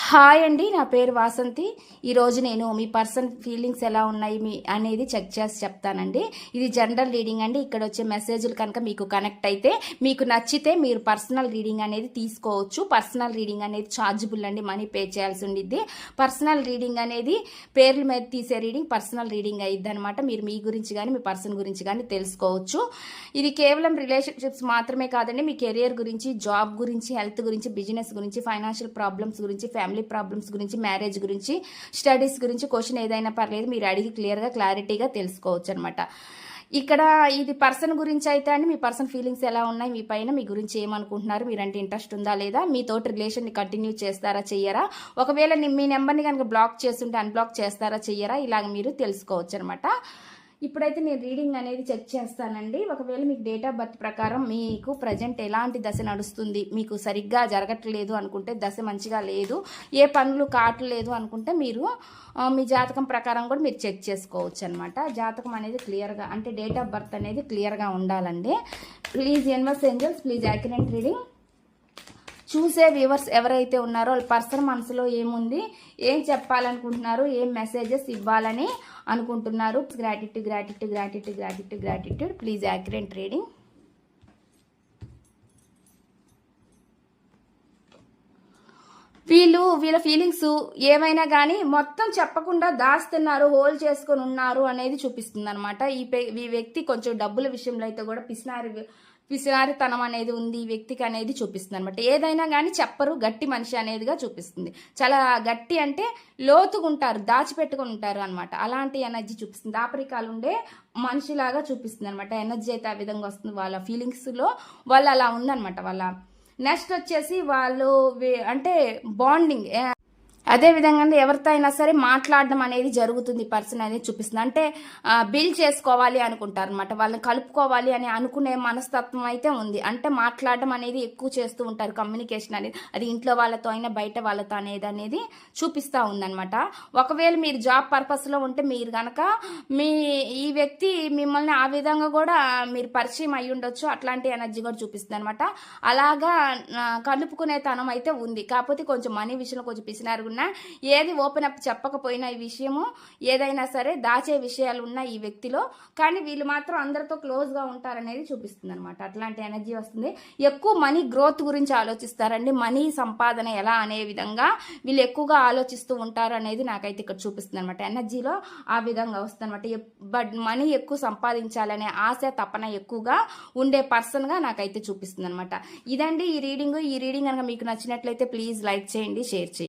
Hi అండి, నా పేరు వాసంతి. ఈరోజు నేను మీ పర్సన్ ఫీలింగ్స్ ఎలా ఉన్నాయి అనేది చెక్ చేసి చెప్తానండి. ఇది జనరల్ రీడింగ్ అండి. ఇక్కడ వచ్చే మెసేజ్లు కనుక మీకు కనెక్ట్ అయితే, మీకు నచ్చితే మీరు పర్సనల్ రీడింగ్ అనేది తీసుకోవచ్చు. పర్సనల్ రీడింగ్ అనేది ఛార్జబుల్ అండి, మనీ పే చేయాల్సి ఉండిద్ది. పర్సనల్ రీడింగ్ అనేది పేర్ల మీద తీసే రీడింగ్ పర్సనల్ రీడింగ్ అయ్యిద్ది అనమాట. మీరు మీ గురించి కానీ మీ పర్సన్ గురించి కానీ తెలుసుకోవచ్చు. ఇది కేవలం రిలేషన్షిప్స్ మాత్రమే కాదండి, మీ కెరియర్ గురించి, జాబ్ గురించి, హెల్త్ గురించి, బిజినెస్ గురించి, ఫైనాన్షియల్ ప్రాబ్లమ్స్ గురించి, ఫ్యామిలీ ప్రాబ్లమ్స్ గురించి, మ్యారేజ్ గురించి, స్టడీస్ గురించి క్వశ్చన్ ఏదైనా పర్లేదు, మీరు అడిగి క్లారిటీగా తెలుసుకోవచ్చు అనమాట. ఇక్కడ ఇది పర్సన్ గురించి అయితే అండి, మీ పర్సన్ ఫీలింగ్స్ ఎలా ఉన్నాయి మీ పైన, మీ గురించి ఏమనుకుంటున్నారు, మీరంటే ఇంట్రెస్ట్ ఉందా లేదా, మీతోటి రిలేషన్ని కంటిన్యూ చేస్తారా చెయ్యరా, ఒకవేళ మీ నెంబర్ని కనుక బ్లాక్ చేస్తుంటే అన్బ్లాక్ చేస్తారా చెయ్యరా, ఇలాగ మీరు తెలుసుకోవచ్చు అనమాట. ఇప్పుడైతే నేను రీడింగ్ అనేది చెక్ చేస్తానండి. ఒకవేళ మీకు డేట్ ఆఫ్ బర్త్ ప్రకారం మీకు ప్రజెంట్ ఎలాంటి దశ నడుస్తుంది, మీకు సరిగ్గా జరగట్లేదు అనుకుంటే, దశ మంచిగా లేదు, ఏ పనులు కావట్లేదు అనుకుంటే మీరు మీ జాతకం ప్రకారం కూడా మీరు చెక్ చేసుకోవచ్చు అనమాట. జాతకం అనేది క్లియర్గా, అంటే డేట్ ఆఫ్ బర్త్ అనేది క్లియర్గా ఉండాలండి. Please universe angels, please accurate reading. చూసే వ్యూవర్స్ ఎవరైతే ఉన్నారో వాళ్ళ పర్సన్ మనసులో ఏముంది, ఏం చెప్పాలనుకుంటున్నారు, ఏం మెసేజెస్ ఇవ్వాలని అనుకుంటున్నారు. గ్రాటిట్యూడ్. Please accurate reading. వీళ్ళ ఫీలింగ్స్ ఏమైనా కానీ మొత్తం చెప్పకుండా దాస్తున్నారు, హోల్డ్ చేసుకొని ఉన్నారు అనేది చూపిస్తుంది అనమాట. ఈ వ్యక్తి కొంచెం డబ్బుల విషయంలో అయితే కూడా పిసినారితనం అనేది ఉంది ఈ వ్యక్తికి అనేది చూపిస్తుంది అనమాట. ఏదైనా కానీ చెప్పరు, గట్టి మనిషి అనేదిగా చూపిస్తుంది. చాలా గట్టి అంటే లోతుగా ఉంటారు, దాచిపెట్టుకుని ఉంటారు అనమాట. అలాంటి ఎనర్జీ చూపిస్తుంది. దాపరికాలు ఉండే మనిషిలాగా చూపిస్తుంది అనమాట. ఎనర్జీ అయితే ఆ విధంగా వస్తుంది. వాళ్ళ ఫీలింగ్స్లో వాళ్ళు అలా ఉందనమాట. వాళ్ళ నెక్స్ట్ వచ్చేసి వాళ్ళు అంటే బాండింగ్, అదేవిధంగా ఎవరితో అయినా సరే మాట్లాడడం అనేది జరుగుతుంది. పర్సన్ అనేది చూపిస్తుంది. అంటే బిల్డ్ చేసుకోవాలి అనుకుంటారు అనమాట. వాళ్ళని కలుపుకోవాలి అని అనుకునే మనస్తత్వం అయితే ఉంది. అంటే మాట్లాడడం అనేది ఎక్కువ చేస్తూ ఉంటారు. కమ్యూనికేషన్ అనేది, అది ఇంట్లో వాళ్ళతో అయినా బయట వాళ్ళతో అనేది చూపిస్తూ ఉందన్నమాట. ఒకవేళ మీరు జాబ్ పర్పస్లో ఉంటే మీరు కనుక ఈ వ్యక్తి మిమ్మల్ని ఆ విధంగా కూడా మీరు పరిచయం అయ్యి ఉండొచ్చు. అట్లాంటి ఎనర్జీ కూడా చూపిస్తుంది అనమాట. అలాగా కలుపుకునే తనం అయితే ఉంది. కాకపోతే కొంచెం మనీ విషయంలో కొంచెం పిసినారు. ఏది ఓపెన్ అప్ చెప్పకపోయినా ఈ విషయము, ఏదైనా సరే దాచే విషయాలు ఉన్నాయి ఈ వ్యక్తిలో. కానీ వీళ్ళు మాత్రం అందరితో క్లోజ్గా ఉంటారనేది చూపిస్తుంది అనమాట. అట్లాంటి ఎనర్జీ వస్తుంది. ఎక్కువ మనీ గ్రోత్ గురించి ఆలోచిస్తారండి. మనీ సంపాదన ఎలా అనే విధంగా వీళ్ళు ఎక్కువగా ఆలోచిస్తూ ఉంటారు అనేది నాకైతే ఇక్కడ చూపిస్తుంది అనమాట. ఎనర్జీలో ఆ విధంగా వస్తుంది అనమాట. బట్ మనీ ఎక్కువ సంపాదించాలనే ఆశ, తపన ఎక్కువగా ఉండే పర్సన్గా నాకైతే చూపిస్తుంది అనమాట. ఇదండి ఈ రీడింగ్ కనుక మీకు నచ్చినట్లయితే ప్లీజ్ లైక్ చేయండి, షేర్ చేయండి.